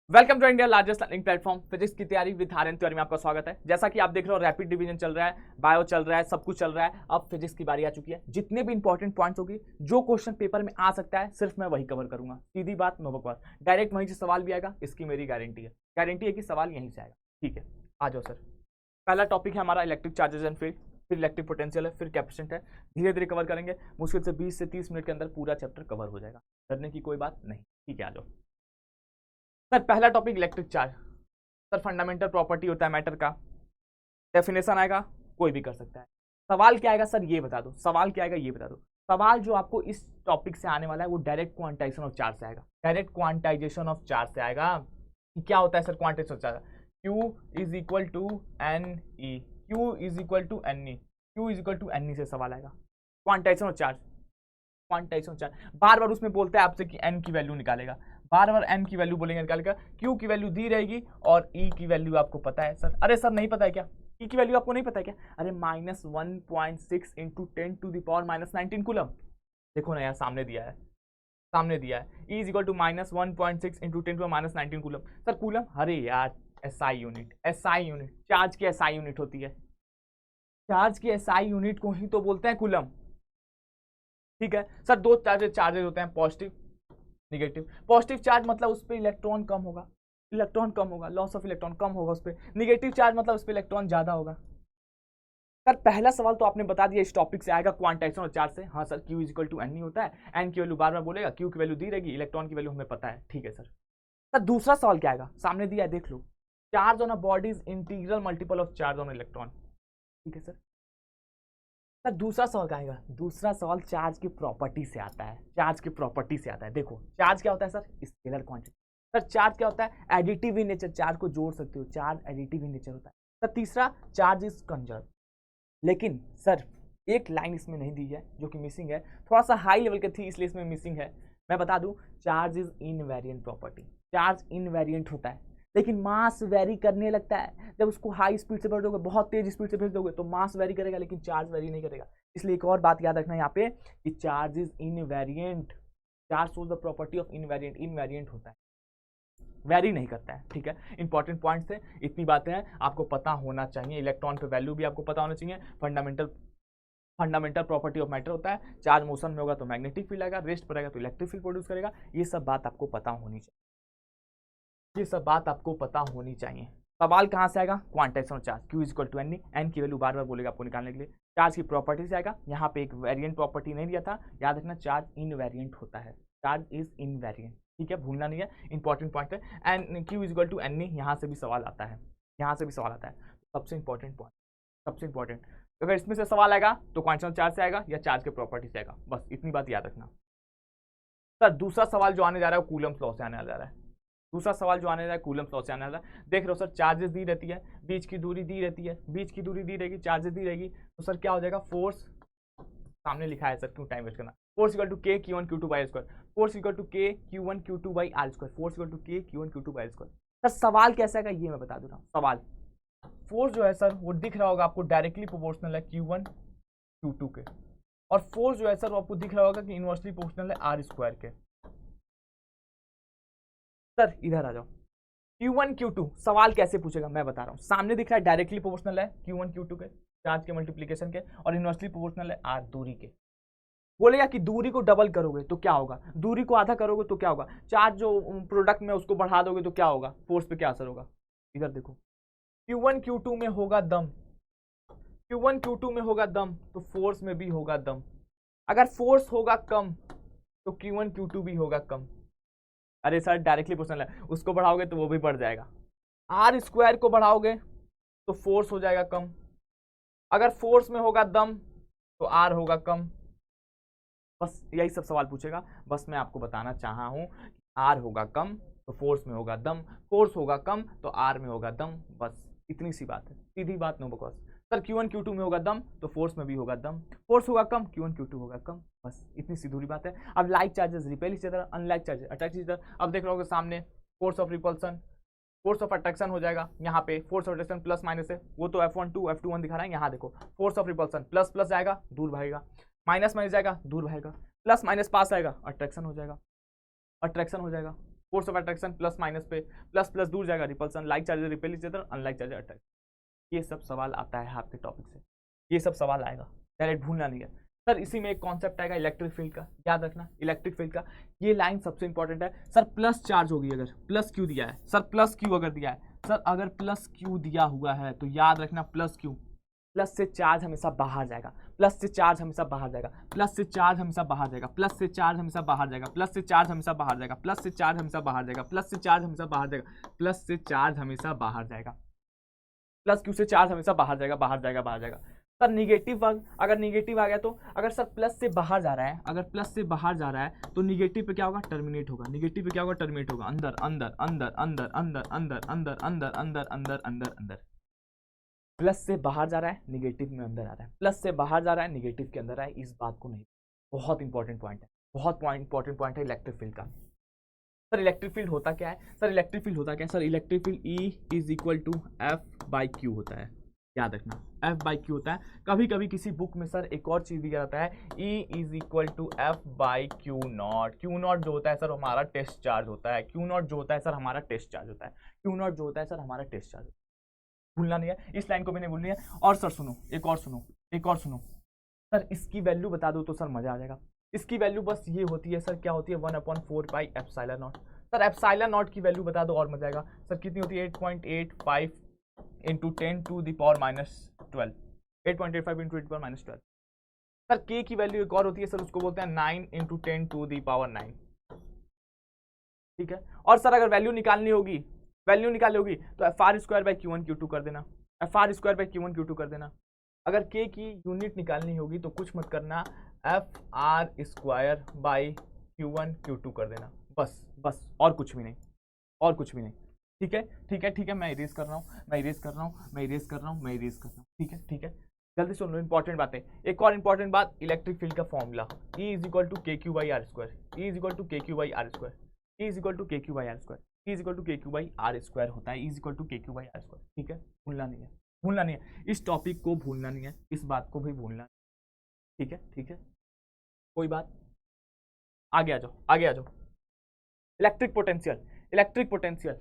Welcome to India largest learning platform physics की तैयारी with Aryan theory में आपका स्वागत है। जैसा कि आप देख रहे हो रैपिड डिवीजन चल रहा है, बायो चल रहा है, सब कुछ चल रहा है। अब फिजिक्स की बारी आ चुकी है। जितने भी इंपॉर्टेंट पॉइंट्स होगी, जो क्वेश्चन पेपर में आ सकता है, सिर्फ मैं वही कवर करूंगा। सीधी बात, नो बकवास। डायरेक्ट वहीं से सवाल भी आएगा, इसकी मेरी गारंटी है। गारंटी है कि सवाल यहीं से आएगा। ठीक है, आ जाओ सर। पहला टॉपिक है हमारा इलेक्ट्रिक चार्जेस एंड फील्ड, फिर इलेक्ट्रिक पोटेंशियल है, फिर कैपेसिटेंस है। धीरे धीरे कवर करेंगे। मुश्किल से 20 से 30 मिनट के अंदर पूरा चैप्टर कवर हो जाएगा। डरने की कोई बात नहीं। ठीक है, आ जाओ सर। पहला topic electric charge. Sir fundamental property होता है मैटर का। डेफिनेशन आएगा, कोई भी कर सकता है। सवाल क्या आएगा सर ये बता दो, सवाल क्या आएगा ये बता दो। सवाल जो आपको इस टॉपिक से आने वाला है वो डायरेक्ट क्वांटाइजेशन ऑफ चार्ज से आएगा। डायरेक्ट क्वांटाइजेशन ऑफ चार्ज से आएगा कि क्या होता है sir quantization of charge. Q is equal to n e, Q is equal to n e, Q is equal to n e से सवाल आएगा। Quantization of charge, quantization of charge. बार बार उसमें बोलते हैं आपसे कि एन की वैल्यू निकालेगा, बार बार एन की वैल्यू बोलेंगे निकालेगा। क्यू की वैल्यू दी रहेगी और ई की वैल्यू आपको पता है सर। अरे सर नहीं पता है क्या? ई की वैल्यू आपको नहीं पता है क्या? अरे -1.6 इंटू 10⁻⁻19 कूलम। देखो ना यार, सामने दिया है, सामने दिया है। E is equal to -1.6 into 10⁻19 coulomb. Sir coulomb, अरे यार SI unit, SI unit, charge की एसआई यूनिट होती है। चार्ज की एसआई यूनिट को ही तो बोलते हैं कूलम। ठीक है सर, दो चार्जेस होते हैं, पॉजिटिव निगेटिव। पॉजिटिव चार्ज मतलब उस पर इलेक्ट्रॉन कम होगा, इलेक्ट्रॉन कम होगा, लॉस ऑफ इलेक्ट्रॉन कम होगा उस पर। निगेटिव चार्ज मतलब उस पर इलेक्ट्रॉन ज्यादा होगा। सर पहला सवाल तो आपने बता दिया, इस टॉपिक से आएगा क्वांटाइजेशन और चार्ज से। हाँ sir, Q is equal to n ही होता है। एन की वैल्यू बार बार बोलेगा, Q की वैल्यू दी रहेगी, इलेक्ट्रॉन की वैल्यू हमें पता है। ठीक है सर। सर दूसरा सवाल क्या आएगा, सामने दिया है देख लो। Charge on a body is integral multiple of charge on electron. ठीक है सर। सर दूसरा सवाल क्या आएगा? दूसरा सवाल चार्ज की प्रॉपर्टी से आता है, चार्ज की प्रॉपर्टी से आता है। देखो चार्ज क्या होता है sir? Scalar quantity. Sir charge क्या होता है? Additive in nature. चार्ज को जोड़ सकते हो, चार्ज एडिटिव इन नेचर होता है। सर तीसरा, चार्ज इज कंजर्व। लेकिन सर एक लाइन इसमें नहीं दी है जो कि मिसिंग है, थोड़ा सा हाई लेवल की थी इसलिए इसमें मिसिंग है। मैं बता दूं, charge is invariant property. Charge invariant होता है लेकिन मास वेरी करने लगता है। जब उसको हाई स्पीड से भर दोगे, बहुत तेज स्पीड से भेज दोगे तो मास वेरी करेगा लेकिन चार्ज वेरी नहीं करेगा। इसलिए एक और बात याद रखना यहाँ पे कि charge is invariant. Charge shows the property of invariant. Invariant होता है, वेरी नहीं करता है। ठीक है, इंपॉर्टेंट पॉइंट्स है, इतनी बातें हैं आपको पता होना चाहिए। इलेक्ट्रॉन पे वैल्यू भी आपको पता होना चाहिए। फंडामेंटल प्रॉपर्टी ऑफ मैटर होता है। चार्ज मोशन में होगा तो मैग्नेटिक फील्ड आएगा, रेस्ट पर आएगा तो इलेक्ट्रिक फील्ड प्रोड्यूस करेगा। ये सब बात आपको पता होनी चाहिए, ये सब बात आपको पता होनी चाहिए। सवाल कहाँ से आएगा? Quantization of charge. Q is equal to N, N की वैल्यू बार बार बोलेगा आपको निकालने के लिए। चार्ज की प्रॉपर्टी से आएगा। यहाँ पे एक वेरिएंट प्रॉपर्टी नहीं दिया था, याद रखना चार्ज इनवेरिएंट होता है। चार्ज इज इनवेरिएंट, ठीक है, भूलना नहीं है, इंपॉर्टेंट पॉइंट है। And Q is equal to N, यहाँ से भी सवाल आता है, यहाँ से भी सवाल आता है। सबसे इंपॉर्टेंट पॉइंट, सबसे इंपॉर्टेंट, अगर इसमें से सवाल आएगा तो क्वांटाइजेशन चार्ज से आएगा या चार्ज के प्रॉपर्टी से आएगा। बस इतनी बात याद रखना। सर दूसरा सवाल जो आने जा रहा है वो कूलम्स लॉ से आने जा रहा है। दूसरा सवाल जो आने रहा है कूलम्स लॉ से आने वाला है। देख रहे हो सर, चार्जेस दी रहती है, बीच की दूरी दी रहती है, बीच की दूरी दी रहेगी, चार्जेस दी रहेगी, तो सर क्या हो जाएगा? फोर्स सामने लिखा है सर, क्यों टाइम वेस्ट करना। Force equal to K Q1 Q2 by square. Force equal to K Q1 Q2 by R square. Force equal to K Q1 Q2 by square. Sir सवाल कैसे आएगा ये मैं बता दे रहा हूँ। सवाल, फोर्स जो है सर वो दिख रहा होगा आपको, डायरेक्टली प्रोपोर्शनल है Q1 Q2 के, और फोर्स जो है सर वो आपको दिख रहा होगा कि इनवर्सली प्रोपोर्शनल है आर स्क्वायर के। सर इधर आ जाओ, Q1 Q2 सवाल कैसे पूछेगा मैं बता रहा हूँ। सामने दिख रहा है डायरेक्टली प्रोपोर्शनल है Q1 Q2 के, चार्ज के मल्टीप्लीकेशन के, और इनवर्सली प्रोपोर्शनल है आर दूरी के। बोलेगा कि दूरी को डबल करोगे तो क्या होगा, दूरी को आधा करोगे तो क्या होगा, चार्ज जो प्रोडक्ट में उसको बढ़ा दोगे तो क्या होगा, फोर्स पे क्या असर होगा। इधर देखो, Q1 Q2 में होगा दम, Q1 Q2 में होगा दम तो फोर्स में भी होगा दम। अगर फोर्स होगा कम तो Q1 Q2 भी होगा कम। अरे सर डायरेक्टली प्रोपोर्शनल है, उसको बढ़ाओगे तो वो भी बढ़ जाएगा। आर स्क्वायर को बढ़ाओगे तो फोर्स हो जाएगा कम। अगर फोर्स में होगा दम तो आर होगा कम। बस यही सब सवाल पूछेगा। बस मैं आपको बताना चाहा हूं, आर होगा कम तो फोर्स में होगा दम, फोर्स होगा कम तो आर में होगा दम। बस इतनी सी बात है, सीधी बात, नो बकवास। सर Q1 Q2 में होगा दम तो फोर्स में भी होगा दम, फोर्स होगा कम Q1 Q2 होगा कम। बस इतनी सी दूरी बात है। अब लाइक चार्जेस रिपेल इस तरह, अनलाइक चार्जेस अट्रैक्ट इस तरह। अब देख रहे हो सामने force of repulsion, force of attraction हो जाएगा। यहाँ पे force of attraction plus minus है, वो तो F12 F21 दिखा रहा है। यहाँ देखो force of repulsion plus plus जाएगा दूर भागेगा, माइनस माइनस जाएगा दूर भागेगा, प्लस माइनस पास आएगा अट्रैक्शन हो जाएगा, अट्रैक्शन हो जाएगा। Force of attraction plus minus पे, प्लस प्लस दूर जाएगा, repulsion, like charges repel each other, unlike charges attract. ये सब सवाल आता है आपके टॉपिक से, ये सब सवाल आएगा, डायरेक्ट भूलना नहीं है सर। इसी में एक कॉन्सेप्ट आएगा इलेक्ट्रिक फील्ड का, याद रखना इलेक्ट्रिक फील्ड का, ये लाइन सबसे इंपॉर्टेंट है सर। प्लस चार्ज होगी अगर प्लस क्यू दिया है सर, प्लस क्यू अगर दिया है सर, अगर प्लस क्यू दिया हुआ है तो याद रखना प्लस क्यू, प्लस से चार्ज हमेशा बाहर जाएगा, प्लस से चार्ज हमेशा बाहर जाएगा, प्लस से चार्ज हमेशा बाहर जाएगा, प्लस से चार्ज हमेशा बाहर जाएगा, प्लस से चार्ज हमेशा बाहर जाएगा, प्लस से चार्ज हमेशा बाहर जाएगा, प्लस से चार्ज हमेशा बाहर जाएगा, प्लस से चार्ज हमेशा बाहर जाएगा, प्लस क्यू से चार्ज हमेशा बाहर जाएगा, बाहर जाएगा, बाहर जाएगा सर। निगेटिव अगर निगेटिव आ गया तो, अगर सर प्लस से बाहर जा रहा है, अगर प्लस से बाहर जा रहा है तो निगेटिव पे क्या होगा, टर्मिनेट होगा, निगेटिव पे क्या होगा, टर्मिनेट होगा, अंदर अंदर अंदर अंदर अंदर अंदर अंदर अंदर अंदर अंदर अंदर अंदर। प्लस से बाहर जा रहा है, निगेटिव में अंदर आ रहा है, प्लस से बाहर जा रहा है, निगेटिव के अंदर आ रहा है, इस बात को नहीं, बहुत इंपॉर्टेंट पॉइंट है, बहुत इंपॉर्टेंट पॉइंट है इलेक्ट्रिक फील्ड का। सर इलेक्ट्रिक फील्ड होता क्या है, सर इलेक्ट्रिक फील्ड होता क्या है sir, electric field E is equal to F by Q होता है, याद रखना एफ बाई क्यू होता है। कभी कभी किसी बुक में सर एक और चीज दिया जाता है, E is equal to F by Q naught. Q naught जो होता है सर हमारा टेस्ट चार्ज होता है, क्यू नॉट जो होता है सर हमारा टेस्ट चार्ज होता है, क्यू नॉट जो होता है सर हमारा टेस्ट चार्ज होता है, भूलना नहीं है, इस लाइन को भी नहीं भूलनी है। और सर सुनो, एक और सुनो, एक और सुनो सर, इसकी वैल्यू बता दो तो सर मजा आ जाएगा। इसकी वैल्यू बस ये होती है सर, क्या होती है, 1/4 pi epsilon not. Sir epsilon not की वैल्यू बता दो और मजा आएगा सर, कितनी होती है, 8.85 into 10 to the power -12, 8.85 into 10 to the power -12। Sir K की वैल्यू एक और होती है सर, उसको बोलते हैं 9 इंटू 10 टू द पावर 9, ठीक है। और सर अगर वैल्यू निकालनी होगी, वैल्यू निकालनी होगी तो FR² बाई Q1 Q2 कर देना, FR² बाई Q1 Q2 कर देना। अगर के की यूनिट निकालनी होगी तो कुछ मत करना, FR² बाई Q1 Q2 कर देना, बस बस, और कुछ भी नहीं, और कुछ भी नहीं, ठीक है ठीक है ठीक है। मैं इरेज कर रहा हूँ, मैं इरेज कर रहा हूँ, मैं इरेज कर रहा हूँ, मैं इरेज कर रहा हूँ, ठीक है ठीक है। जल्दी सुन लो इंपॉर्टेंट बातें, एक और इंपॉर्टेंट बात, इलेक्ट्रिक फील्ड का formula E is equal to KQ by R², E is equal to KQ by R², E is equal to KQ by R², E is equal to KQ by R² होता है, E is equal to KQ by R², ठीक है। भूलना नहीं है, भूलना नहीं है, इस टॉपिक को भूलना नहीं है, इस बात को भी भूलना, ठीक है ठीक है। कोई बात, आगे आ जाओ, आगे आ जाओ। Electric potential, electric potential,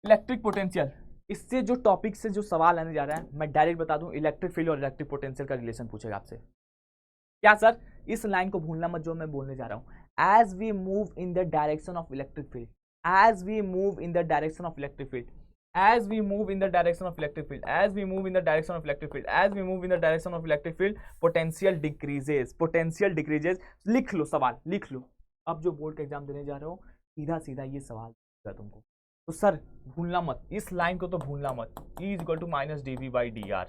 electric potential, इससे जो टॉपिक से जो सवाल आने जा रहा है मैं डायरेक्ट बता दूं, इलेक्ट्रिक फील्ड और इलेक्ट्रिक पोटेंशियल का रिलेशन पूछेगा आपसे। क्या सर, इस लाइन को भूलना मत जो मैं बोलने जा रहा हूं, as we move in the direction of electric field, as we move in the direction of electric field, as we move in the direction of electric field, as we move in the direction of electric field, as we move in the direction of electric field, potential decreases, potential decreases। लिख लो सवाल, लिख लो, अब जो board का exam देने जा रहे हो सीधा सीधा ये सवाल तुमको, तो सर भूलना मत, इस लाइन को तो भूलना मत, E is equal to minus dV by dr,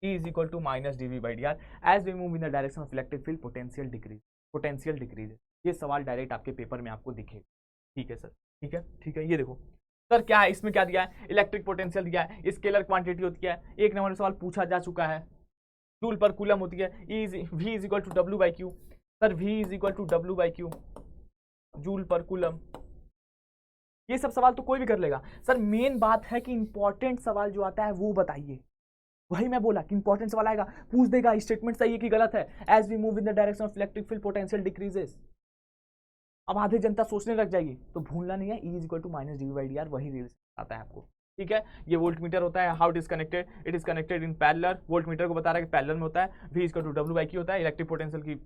E is equal to minus dV by dr, as we move in the direction of electric field potential decrease, potential decrease. ये सवाल direct आपके paper में आपको दिखेगा, ठीक है sir, ठीक है ठीक है। ये देखो सर क्या है, इसमें क्या दिया है, इलेक्ट्रिक पोटेंशियल दिया है, स्केलर क्वांटिटी होती है, एक नंबर सवाल पूछा जा चुका है, जूल पर कूलम होती है, V is equal to W by Q, sir V is equal to W by Q, joule पर कूलम। ये सब सवाल तो कोई भी कर लेगा सर, मेन बात है कि इंपॉर्टेंट सवाल जो आता है वो बताइए, वही मैं बोला कि इंपॉर्टेंट सवाल आएगा, पूछ देगा स्टेटमेंट सही है कि गलत है, as we move in the direction of electric field potential decreases. अब आधे जनता सोचने लग जाएगी, तो भूलना नहीं है, E is equal to minus dV by dr, वही रिलेशन आता है आपको, ठीक है। ये वोल्ट मीटर होता है, how it is connected, it is connected in parallel, volt meter को बता रहा है कि पैरेलल में होता है, V is equal to W by Q होता है, इलेक्ट्रिक पोटेंशियल की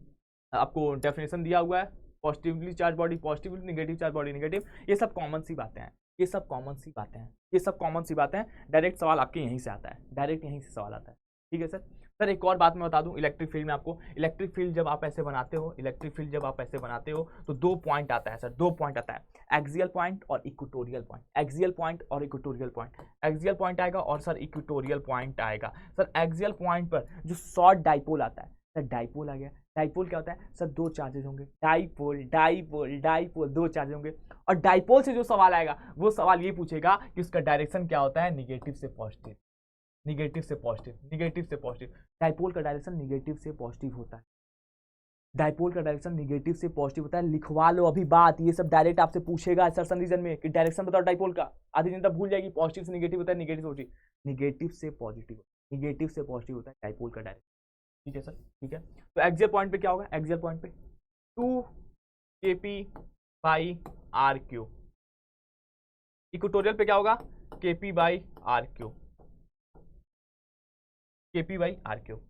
आपको डेफिनेशन दिया हुआ है, positively charge body positive, negative charge body negative. ये सब कॉमन सी बातें हैं, ये सब कॉमन सी बातें हैं, ये सब कॉमन सी बातें हैं, डायरेक्ट सवाल आपके यहीं से आता है, डायरेक्ट यहीं से सवाल आता है, ठीक है सर। सर एक और बात मैं बता दूं, इलेक्ट्रिक फील्ड में आपको, इलेक्ट्रिक फील्ड जब आप ऐसे बनाते हो, इलेक्ट्रिक फील्ड जब आप ऐसे बनाते हो तो दो पॉइंट आता है सर, दो पॉइंट आता है, एक्सियल पॉइंट और इक्वेटोरियल पॉइंट, एक्सियल पॉइंट और इक्वेटोरियल पॉइंट, एक्सियल पॉइंट आएगा और सर इक्वेटोरियल पॉइंट आएगा। सर एक्सियल पॉइंट पर जो शॉर्ट डाइपोल आता है, सर डाइपोल आ गया, डाइपोल क्या होता है सर, दो चार्जेस होंगे, डाइपोल डाइपोल डाइपोल, दो चार्जेस होंगे, और डाइपोल से जो सवाल आएगा वो सवाल ये पूछेगा कि उसका डायरेक्शन क्या होता है, निगेटिव से पॉजिटिव, निगेटिव से पॉजिटिव, निगेटिव से पॉजिटिव। डाइपोल का डायरेक्शन निगेटिव से पॉजिटिव होता है, डाइपोल का डायरेक्शन निगेटिव से पॉजिटिव होता है, लिखवा लो अभी बात, ये सब डायरेक्ट आपसे पूछेगा असर्शन रीजन में कि डायरेक्शन बताओ डाइपोल का, आधी जनता भूल जाएगी, पॉजिटिव से निगेटिव होता है, निगेटिव से पॉजिटिव, निगेटिव से पॉजिटिव, निगेटिव से पॉजिटिव होता है डाइपोल का डायरेक्शन, ठीक है सर, ठीक है। तो एक्सियल पॉइंट पे क्या होगा, एक्सियल पॉइंट पे 2 kp by R cube. Equatorial पे क्या होगा, KP by R cube, KP by R cube.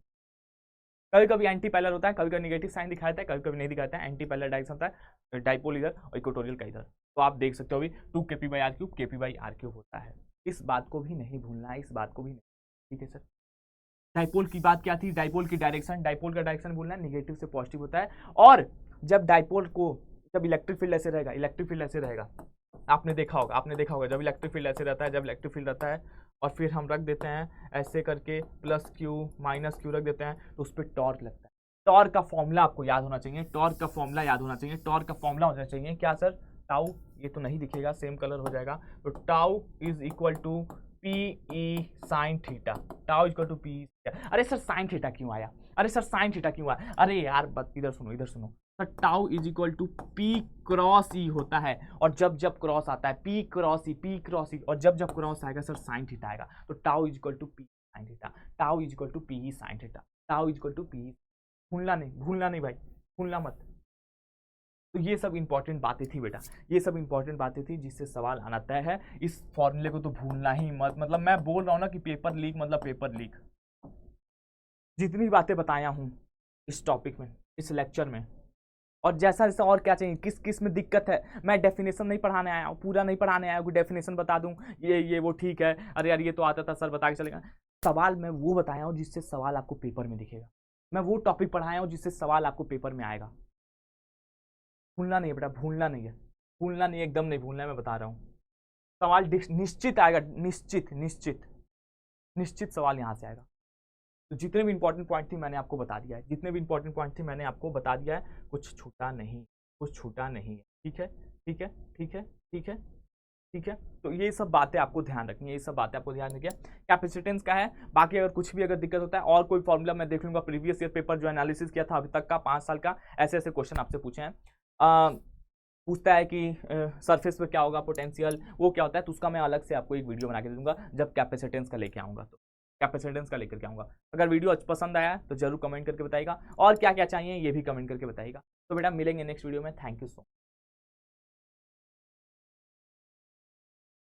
कभी कभी एंटी पैरेलल होता है, कभी कभी नेगेटिव साइन दिखाता है, कभी कभी नहीं दिखाता है। एंटी पैरेलल डायरेक्शन होता है, डाइपोल इधर और इक्वेटोरियल का इधर। तो आप देख सकते हो अभी 2 KP by R cube, KP by R cube होता है। इस बात को भी नहीं भूलना है, इस बात को भी नहीं। ठीक है सर। डाइपोल की बात क्या थी, डाइपोल की डायरेक्शन, डाइपोल का डायरेक्शन बोलना है नेगेटिव से पॉजिटिव होता है। और जब डाइपोल को, जब इलेक्ट्रिक फील्ड ऐसे रहेगा, इलेक्ट्रिक फील्ड ऐसे रहेगा, आपने देखा होगा जब इलेक्ट्रिक फील्ड ऐसे रहता है, जब इलेक्ट्रिक फील्ड रहता है और फिर हम रख देते हैं ऐसे करके प्लस क्यू माइनस क्यू रख देते हैं, तो उस पर टॉर्क लगता है। टॉर्क का फॉर्मूला आपको याद होना चाहिए, टॉर्क का फॉर्मूला याद होना चाहिए, टॉर्क का फॉर्मूला होना चाहिए क्या सर, टाउ, ये तो नहीं दिखेगा, सेम कलर हो जाएगा, तो tau is equal to P E sine theta, tau is equal to P. अरे सर साइन थीटा क्यों आया, अरे सर साइन थीटा क्यों आया, अरे यार इधर सुनो, इधर सुनो sir, tau is equal to p cross e होता है, और जब जब क्रॉस आता है पी क्रॉस ई, और जब जब क्रॉस आएगा सर साइन थीटा आएगा, तो tau is equal to P sine theta, tau is equal to P E sine theta, tau is equal to P. भूलना नहीं भाई, भूलना मत। तो ये सब इंपॉर्टेंट बातें थी बेटा, ये सब इंपॉर्टेंट बातें थी जिससे सवाल आना तय है। इस फॉर्मूले को तो भूलना ही मत, मतलब मैं बोल रहा हूँ ना कि पेपर लीक मतलब पेपर लीक। जितनी बातें बताया हूँ इस टॉपिक में, इस लेक्चर में, और जैसा जैसा और क्या चाहिए, किस किस में दिक्कत है, मैं डेफिनेशन नहीं पढ़ाने आया हूँ, पूरा नहीं पढ़ाने आया हूँ कि डेफिनेशन बता दूँ ये वो ठीक है, अरे यार ये तो आता था सर बता के चलेगा। सवाल मैं वो बताया हूँ जिससे सवाल आपको पेपर में दिखेगा, मैं वो टॉपिक पढ़ाया हूँ जिससे सवाल आपको पेपर में आएगा। भूलना नहीं है बेटा, भूलना नहीं है, भूलना नहीं है, एकदम नहीं भूलना है, मैं बता रहा हूँ। सवाल निश्चित आएगा, निश्चित निश्चित निश्चित सवाल यहाँ से आएगा। तो जितने भी इंपॉर्टेंट पॉइंट थी मैंने आपको बता दिया है, जितने भी इंपॉर्टेंट पॉइंट थी मैंने आपको बता दिया है, कुछ छूटा नहीं, कुछ छूटा नहीं है। ठीक है, ठीक है, ठीक है, ठीक है, ठीक है। तो ये सब बातें आपको ध्यान रखनी है, ये सब बातें आपको ध्यान रखिए। कैपेसिटेंस का है, बाकी अगर कुछ भी अगर दिक्कत होता है और कोई फॉर्मूला मैं देख लूंगा, प्रीवियस ईयर पेपर जो एनालिसिस किया था अभी तक का 5 साल का, ऐसे ऐसे क्वेश्चन आपसे पूछे हैं। पूछता है कि सरफेस पे क्या होगा पोटेंशियल, वो क्या होता है, तो उसका मैं अलग से आपको एक वीडियो बना के दे दूंगा जब कैपेसिटेंस का लेके आऊँगा, तो कैपेसिटेंस का लेकर के आऊँगा। अगर वीडियो पसंद आया तो जरूर कमेंट करके बताइएगा, और क्या क्या चाहिए ये भी कमेंट करके बताइएगा। तो बेटा मिलेंगे नेक्स्ट वीडियो में, थैंक यू सो मच।